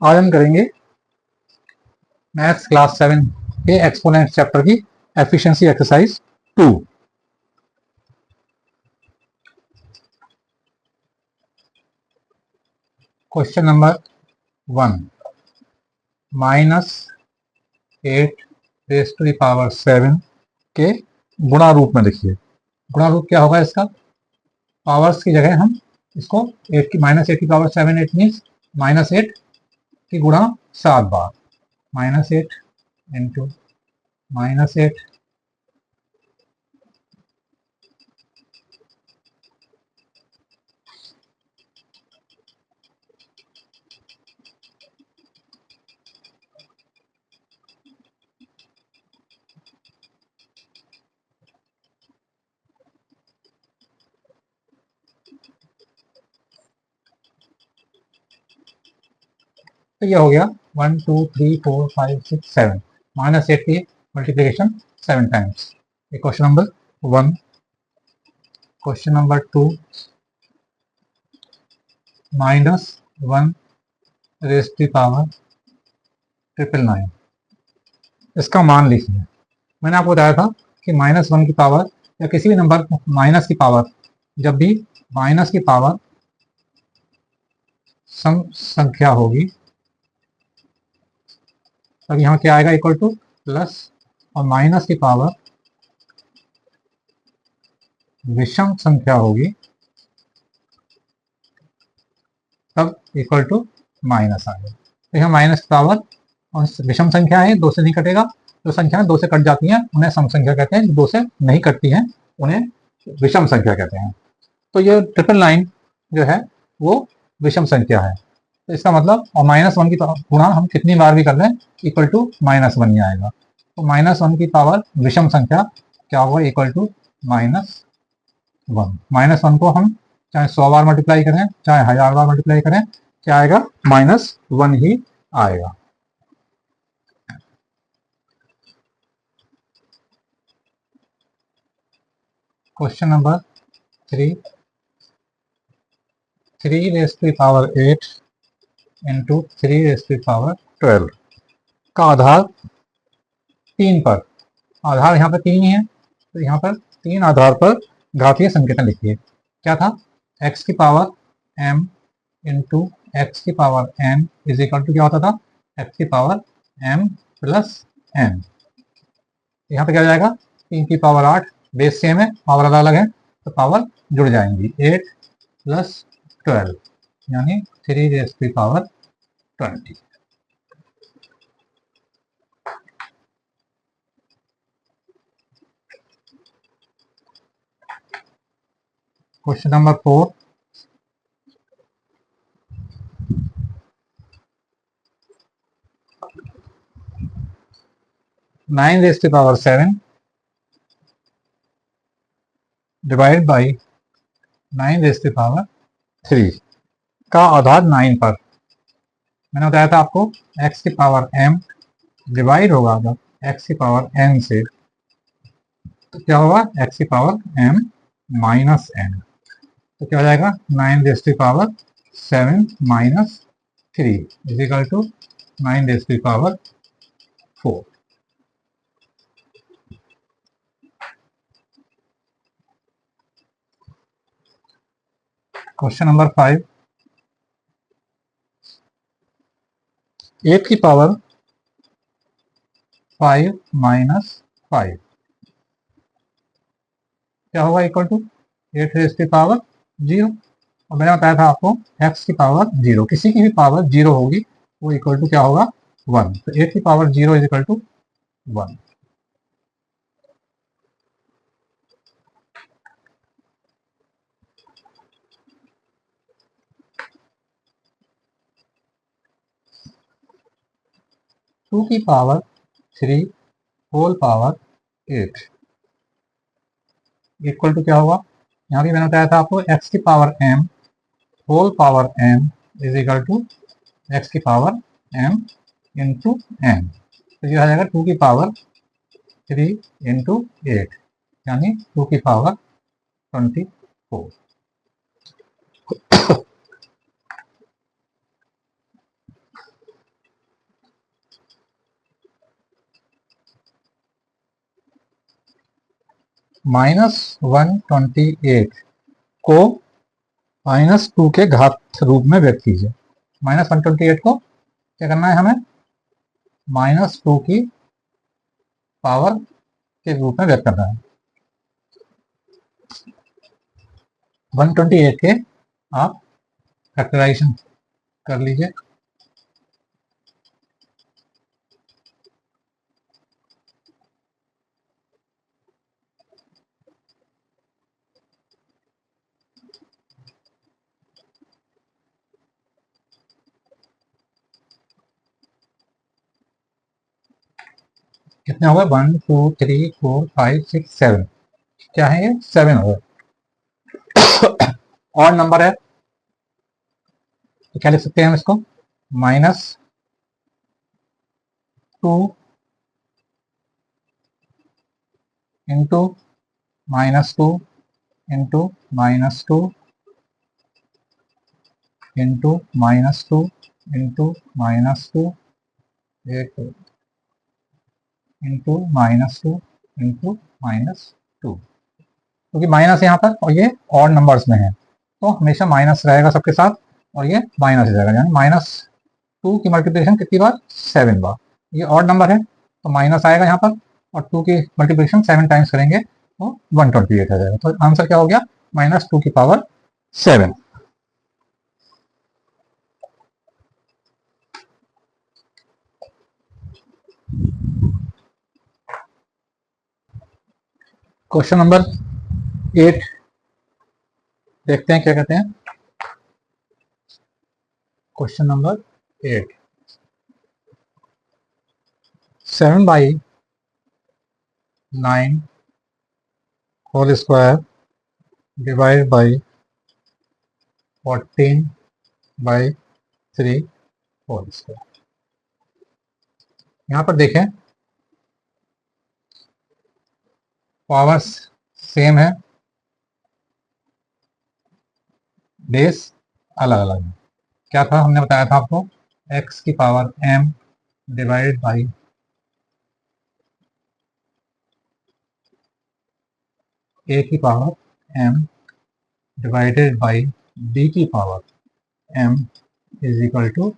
आज हम करेंगे मैथ्स क्लास 7 के एक्सपोनेंट चैप्टर की efficiency exercise 2। Question number 1, -8 raised to the power 7 के गुणा रूप में लिखिए। गुणा रूप क्या होगा इसका? पावर्स की जगह हम इसको -8 की पावर 7, 8 मीन्स -8 की गुणा 7 बार, -8 इंटू -8 तो यह हो गया 1 2 3 4 5 6 7 -8 की मल्टीप्लीकेशन 7 टाइम्स। ये question number 1। Question number 2, -1 raise to the power 999। इसका मान लिखिए। मैंने आपको बताया था कि -1 की पावर या किसी भी नंबर माइनस की पावर, जब भी माइनस की पावर सम संख्या होगी तब यहाँ क्या आएगा? इक्वल टू प्लस, और माइनस की पावर विषम संख्या होगी तब इक्वल टू माइनस आएगा। तो यहाँ माइनस की पावर और विषम संख्या है, 2 से नहीं कटेगा। जो संख्या 2 से कट जाती हैं उन्हें सम संख्या कहते हैं, 2 से नहीं कटती हैं उन्हें विषम संख्या कहते हैं। तो ये 999 जो है वो विषम संख्या है। तो इसका मतलब, और -1 की गुणा हम कितनी बार भी कर लें इक्वल टू -1 ही आएगा। तो -1 की पावर विषम संख्या क्या होगा? Equal to -1। -1 को हम चाहे 100 बार मल्टीप्लाई करें चाहे 1000 बार मल्टीप्लाई करें, क्या आएगा? -1 ही आएगा। Question number 3, 3 raise to the power 8 into 3 raise to the power 12 का आधार 3 पर, आधार यहाँ पर 3 ही है, तो यहाँ पर 3 आधार पर घातीय संकेतन लिखिए। क्या था? x की पावर m इंटू एक्स की power n is equal to क्या होता था? x की पावर m प्लस n। यहाँ पे क्या हो जाएगा? 3 की पावर 8, बेस सेम है, पावर अलग अलग है तो पावर जुड़ जाएंगी। 8 प्लस 12 यानी 3 raise to the power 20। Question number 4, 9 raise to the power 7 divide by 9 raise to the power 3 का आधार 9 पर। मैंने बताया था आपको x की पावर m डिवाइड होगा जब x की पावर n से, तो क्या होगा? x की पावर m माइनस n। तो क्या हो जाएगा? 9 raise to the power 7 minus 3 is equal to 9 raise to the power 4। Question number 5, 8 की पावर 5 माइनस 5 क्या होगा? Equal to 8 raise to the power 0। और मैंने बताया था आपको x की पावर 0, किसी की भी पावर 0 होगी वो इक्वल टू क्या होगा? 1। तो 8 की power 0 is equal to 1। Two की power 3 whole power 8 equal to क्या होगा? यहाँ भी मैंने बताया था आपको x की power m whole power m is equal to x की पावर m इंटू n। तो ये आ जाएगा 2 की पावर 3 इंटू 8 यानी 2 की पावर 24। -128 को -2 के घात रूप में व्यक्त कीजिए। -128 को क्या करना है, हमें -2 की पावर के रूप में व्यक्त करना है। 128 के आप फैक्टराइजेशन कर लीजिए। कितने हो गए, 1 2 3 4 5 6 7, क्या है ये 7 हो गए। और नंबर है तो क्या लिख सकते हैं हम इसको, -2 इंटू -2 इंटू -2 इंटू -2 इंटू -2 एक इंटू -2 इंटू -2, क्योंकि माइनस यहाँ पर और ये ऑड नंबर्स में है तो हमेशा माइनस रहेगा सबके साथ और ये माइनस रहेगा, यानी -2 की मल्टीप्लिकेशन कितनी बार, 7 बार। ये ऑड नंबर है तो माइनस आएगा यहाँ पर, और 2 की मल्टीप्लिकेशन 7 टाइम्स करेंगे तो 128 आ जाएगा। तो आंसर क्या हो गया, -2 की पावर 7। क्वेश्चन नंबर 8 देखते हैं क्या कहते हैं। Question number 8, 7/9 whole square divide by 14/3 whole square. यहाँ पर देखें पावर्स सेम है, बेस अलग अलग है। क्या था, हमने बताया था आपको x की power m divided by a की power m divided by b की power m is equal to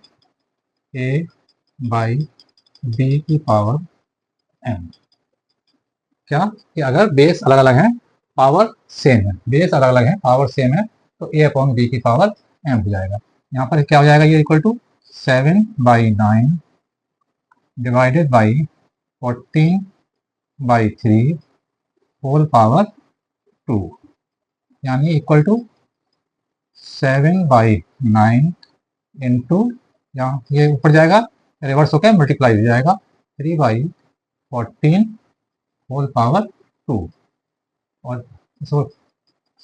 a by b की पावर m। क्या कि अगर बेस अलग अलग है पावर सेम है, बेस अलग अलग है पावर सेम है तो a अपॉन b की पावर m हो जाएगा। यहाँ पर क्या हो जाएगा, ये equal to 7/9 divided by 14/3 whole power 2, यानी इक्वल टू 7/9 इंटू, यहाँ ये ऊपर जाएगा रिवर्स होकर मल्टीप्लाई हो जाएगा 3/14 होल पावर 2, और इसको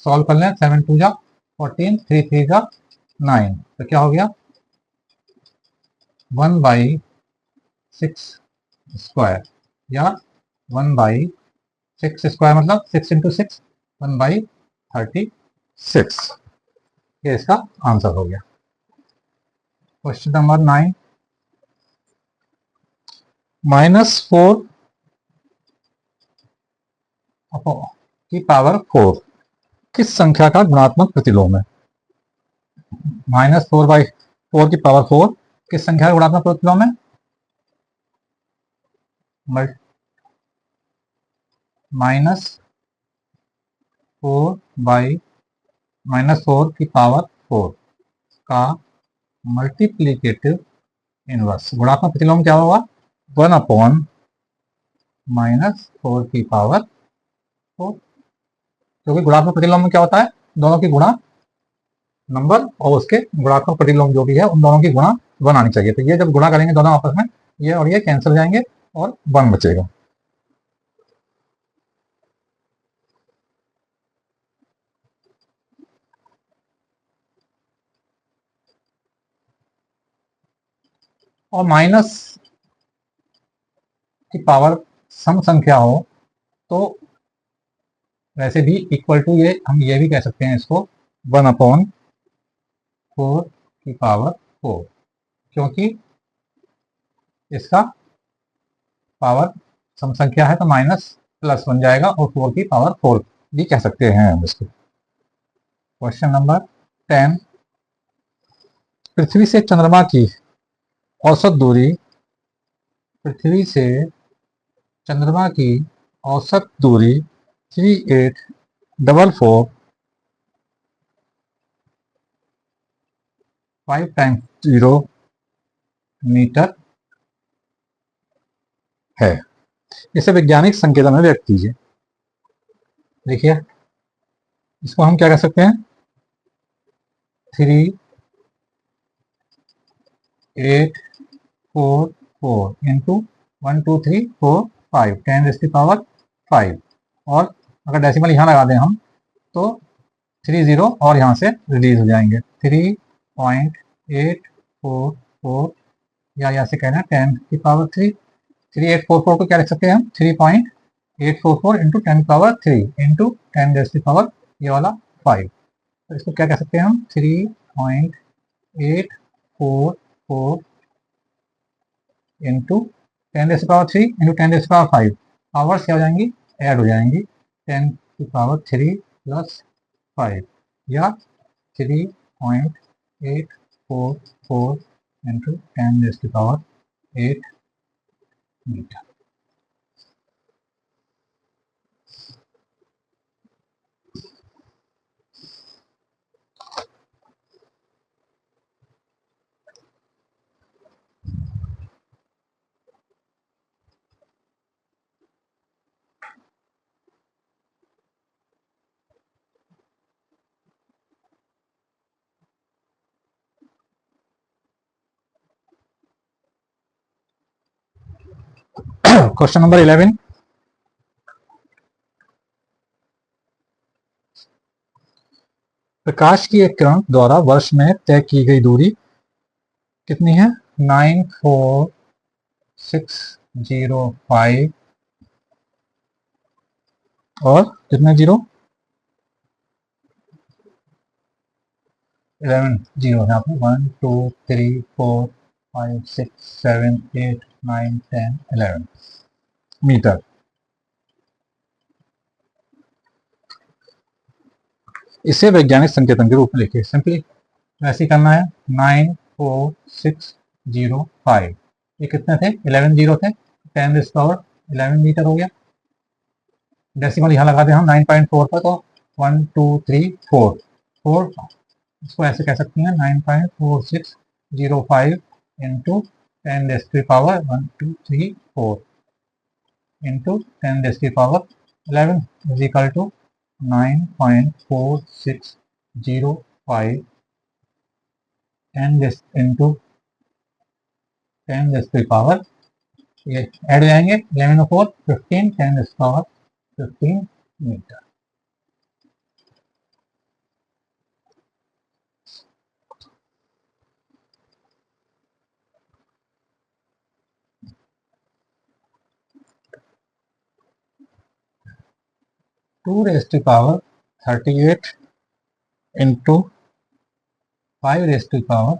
सॉल्व कर लें, 7 2 जा 14, 3 3 जा 9, तो क्या हो गया 1/6 स्क्वायर, या 1/6 स्क्वायर मतलब 6 इंटू 6 1/36, ये इसका आंसर हो गया। क्वेश्चन नंबर 9, -4 की पावर 4 किस संख्या का गुणात्मक प्रतिलोम है। -4/4 की पावर 4 किस संख्या का गुणात्मक प्रतिलोम है, -4 की पावर 4 का मल्टीप्लीकेटिव इनवर्स, गुणात्मक प्रतिलोम क्या होगा, 1/-4 की पावर 4, क्योंकि गुणात्मक प्रतिलोम में क्या होता है, दोनों की गुणा नंबर और उसके गुणात्मक प्रतिलोम जो भी है उन दोनों की गुणा 1 आनी चाहिए। तो ये जब गुणा करेंगे दोनों आपस में, ये और ये कैंसिल हो जाएंगे और 1 बचेगा। और माइनस की पावर सम संख्या हो तो वैसे भी इक्वल टू, ये हम ये भी कह सकते हैं इसको 1/4 की पावर 4, क्योंकि इसका पावर सम संख्या है तो माइनस प्लस बन जाएगा और 4 की पावर 4 भी कह सकते हैं हम इसको। क्वेश्चन नंबर 10, पृथ्वी से चंद्रमा की औसत दूरी, पृथ्वी से चंद्रमा की औसत दूरी 3844 5 टाइम्स 0 मीटर है। इसे वैज्ञानिक संकेतन में व्यक्त कीजिए। देखिए इसको हम क्या कह सकते हैं, 3844 इंटू 1 2 3 4 5 10⁵ और अगर डेसिमल यहाँ लगा दें हम तो 3 0 और यहाँ से रिलीज हो जाएंगे 3.844 या यहाँ से कहना 10⁵ 3844 को क्या लिख सकते हैं हम 3.844 इंटू 10⁵ इंटू 10⁵ ये वाला 5। तो इसको क्या कह सकते हैं हम 3.844 इंटू 10⁵ इंटू 10⁵ पावर्स क्या हो जाएंगी, ऐड हो जाएंगी 10⁵ प्लस 5 या 3.844 इंटू 10⁵ मीटर। क्वेश्चन नंबर 11, प्रकाश की एक किरण द्वारा वर्ष में तय की गई दूरी कितनी है, 94605 और कितने जीरो, 11 जीरो है आपने 1 2 3 4 5 6 7 8 9 10 11 मीटर। इसे वैज्ञानिक संकेतन के रूप में लिखिए। सिंपली वैसे ही करना है 94605 ये कितने थे, 11 जीरो थे, 10⁻11 मीटर हो गया। डेसिमल यहाँ लगा दें हम 9.4 पर तो 1 2 3 4 4, इसको ऐसे कह सकते हैं 9.4605 into 10⁻1 2 3 4 into 10⁻11 is equal to 9.4605 10 into 10⁻, ये ऐड हो जाएंगे 11 और 4 15 10⁻15 metre. Two raise to power 38 into 5 raise to power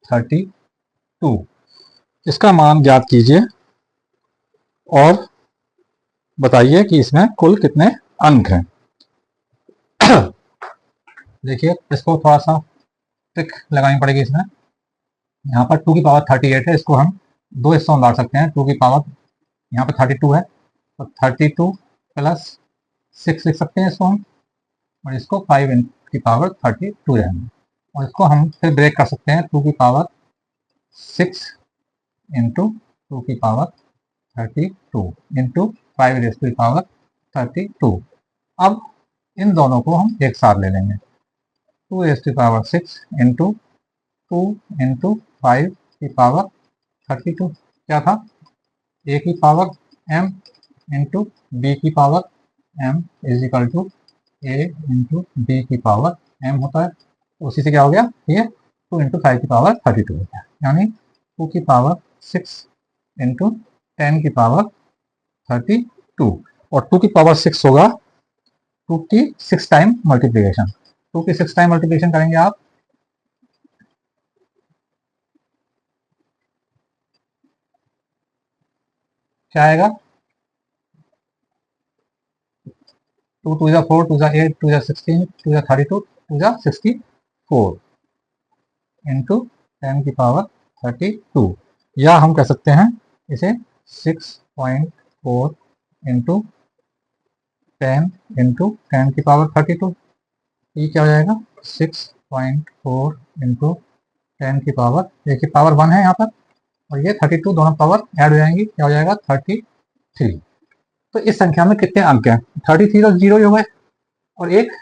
32, इसका मान ज्ञात कीजिए और बताइए कि इसमें कुल कितने अंक हैं। देखिए इसको थोड़ा सा ट्रिक लगानी पड़ेगी इसमें। यहाँ पर 2 की पावर 38 है, इसको हम दो हिस्सों में बांट सकते हैं। 2 की पावर यहाँ पर 32 है तो 32 प्लस 6 लिख सकते हैं इसको हम, और इसको 5 की पावर 32 रहेंगे। और इसको हम फिर ब्रेक कर सकते हैं 2 की पावर 6 इंटू 2 की power 32 into 5 raise to power 32। अब इन दोनों को हम एक साथ ले लेंगे 2 raise to power 6 into 2 into 5 की पावर 32 क्या था, ए की पावर m इंटू बी की power m is equal to a into b की पावर m होता है। तो उसी से क्या हो गया, ये 2 इंटू 5 की पावर 32 होता है, यानी 2 की पावर 6 इंटू 10 की पावर 32 और 2 की पावर 6 होगा 2 की 6 टाइम मल्टीप्लीकेशन। 2 की 6 टाइम मल्टीप्लीकेशन करेंगे आप क्या आएगा, 2 2 जा 4, 2 जा 8, 2 जा 16, 2 जा 32, 2 जा 64 इंटू 10 की पावर 32, या हम कह सकते हैं इसे 6.4 इंटू 10 इंटू 10 की पावर 32। ये क्या हो जाएगा 6.4 इंटू 10 की पावर, देखिए पावर 1 है यहाँ पर और ये 32, दोनों पावर ऐड हो जाएंगी, क्या हो जाएगा 33। तो इस संख्या में कितने अंक हैं? 33 तो 0 ही हो गए और एक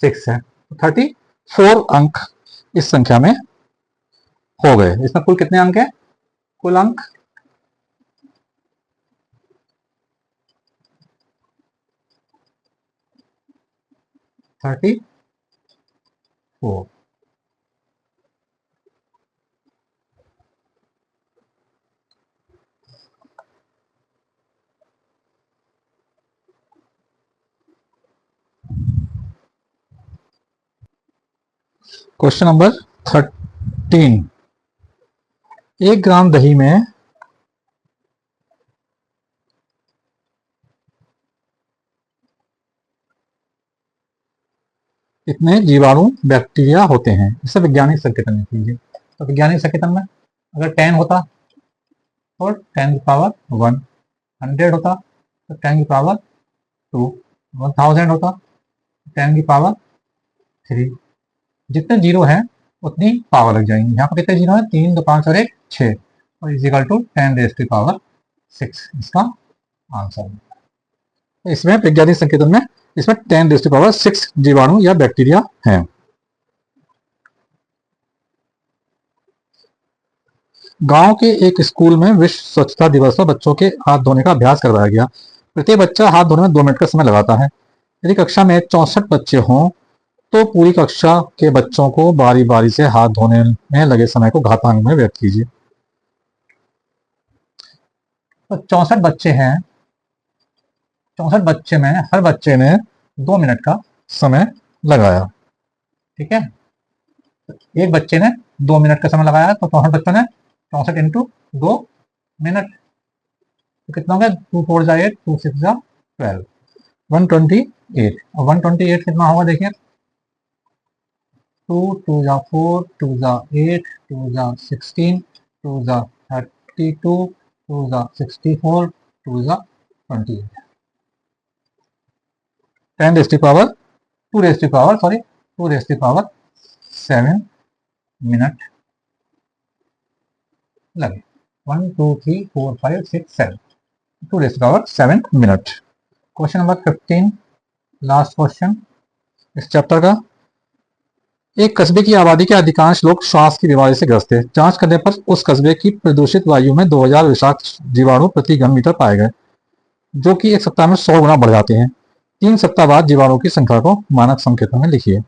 6 है, तो 34 अंक इस संख्या में हो गए। इसमें कुल कितने अंक है? कुल अंक 34। क्वेश्चन नंबर 13, 1 ग्राम दही में कितने जीवाणु बैक्टीरिया होते हैं? इसे वैज्ञानिक संकेतन में कीजिए। तो वैज्ञानिक संकेतन में अगर 10 होता तो 10 की पावर 1, 100 होता तो 10 की पावर 2, 1000 होता तो 10 की पावर 3। जितने जीरो हैं उतनी पावर लग जाएंगी। यहाँ पर कितने जीरो हैं? 3, 2, 5 और 1, 6 और is equal to 10 raise to power 6 इसका आंसर है। तो इसमें वैज्ञानिक संकेतन में इसमें 10 रेज़ टू पावर 6 जीवाणु या बैक्टीरिया हैं। गांव के एक स्कूल में विश्व स्वच्छता दिवस पर बच्चों के हाथ धोने का अभ्यास करवाया गया। प्रत्येक बच्चा हाथ धोने में 2 मिनट का समय लगाता है। यदि कक्षा में 64 बच्चे हों तो पूरी कक्षा के बच्चों को बारी बारी से हाथ धोने में लगे समय को घातांक में व्यक्त कीजिए। तो 64 बच्चे हैं, 64 बच्चे में हर बच्चे ने 2 मिनट का समय लगाया, ठीक है। एक बच्चे ने 2 मिनट का समय लगाया तो 64 बच्चों ने 64 इंटू 2 मिनट, तो कितना हो गया? 2 4 जा 8, 2 6 जा 12, 128। और 128 कितना होगा देखिए, 2 2 जा 4, 2 जा 8, 2 जा 16, 2 जा 32, 2 जा 64, 2 जा 28, 10 raise to power 2 raise to power 2 raise to power 7 minute लगे। 1 2 3 4 5 6 7, 2 raise to power 7 minute. Question number 15, last question इस चैप्टर का। एक कस्बे की आबादी के अधिकांश लोग श्वास की बीमारी से ग्रस्त थे। जांच करने पर उस कस्बे की प्रदूषित वायु में 2000 विषाक्त जीवाणु प्रति घन मीटर पाए गए, जो कि एक सप्ताह में 100 गुना बढ़ जाते हैं। 3 सप्ताह बाद जीवाणु की संख्या को मानक संकेतन में लिखिए।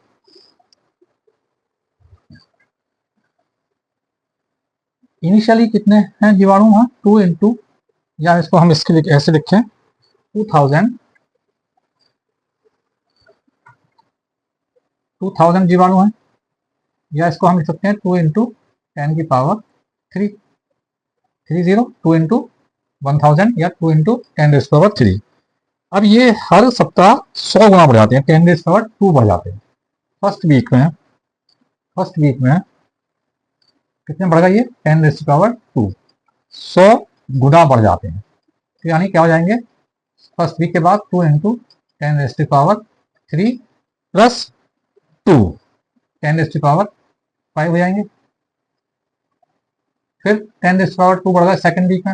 इनिशियली कितने हैं जीवाणु? वहां 2 इंटू, या इसको हम इसके ऐसे लिखें 2000 जीवाणु हैं, या इसको हम लिख सकते हैं 2 इंटू 10 की पावर 3, 30, 2 इंटू 1000 या 2 इंटू 10 रेज़ टू पावर 3। अब ये हर सप्ताह 100 गुना बढ़ जाते हैं, 10 रेज़ टू पावर 2 बढ़ जाते हैं। फर्स्ट वीक में कितने बढ़ गए? ये 10 रेज़ टू पावर 2, 100 गुना बढ़ जाते हैं। तो यानी क्या हो जाएंगे? फर्स्ट वीक के बाद 2 into 10 raise to power 3 plus 2, 10 raise to power 5 हो जाएंगे। फिर 10 रेज़ टू पावर 2 बढ़ गया सेकंड वीक में,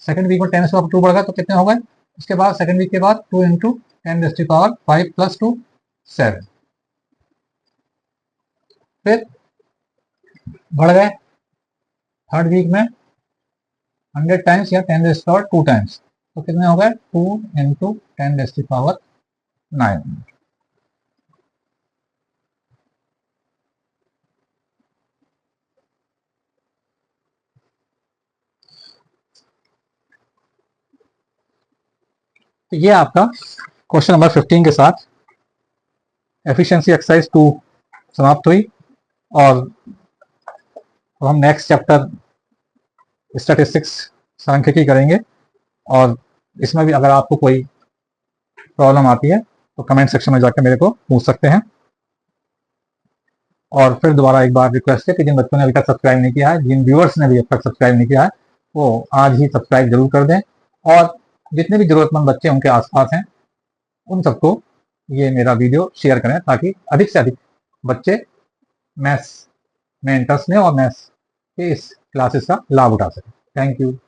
10 रेज़ टू पावर 2 बढ़ गया तो कितने हो गए? उसके बाद सेकंड वीक के बाद 2 into 10 raise to power 5 plus 2 7, फिर बढ़ गए थर्ड वीक में 100 टाइम्स या 10 रेज़ टू पावर 2 टाइम्स, तो कितने हो गए? 2 इंटू 10 रेज़ टू पावर 9। तो ये आपका क्वेश्चन नंबर 15 के साथ एफिशिएंसी एक्सरसाइज 2 समाप्त हुई। और अब हम नेक्स्ट चैप्टर स्टैटिस्टिक्स सांख्यिकी करेंगे, और इसमें भी अगर आपको कोई प्रॉब्लम आती है तो कमेंट सेक्शन में जाकर मेरे को पूछ सकते हैं। और फिर दोबारा एक बार रिक्वेस्ट है कि जिन बच्चों ने अभी तक सब्सक्राइब नहीं किया है, जिन व्यूअर्स ने भी अब तक सब्सक्राइब नहीं किया है, वो आज ही सब्सक्राइब जरूर कर दें। और जितने भी जरूरतमंद बच्चे उनके आसपास हैं उन सबको ये मेरा वीडियो शेयर करें ताकि अधिक से अधिक बच्चे मैथ्स में इंटरेस्ट लें और मैथ्स के इस क्लासेस का लाभ उठा सकें। Thank you.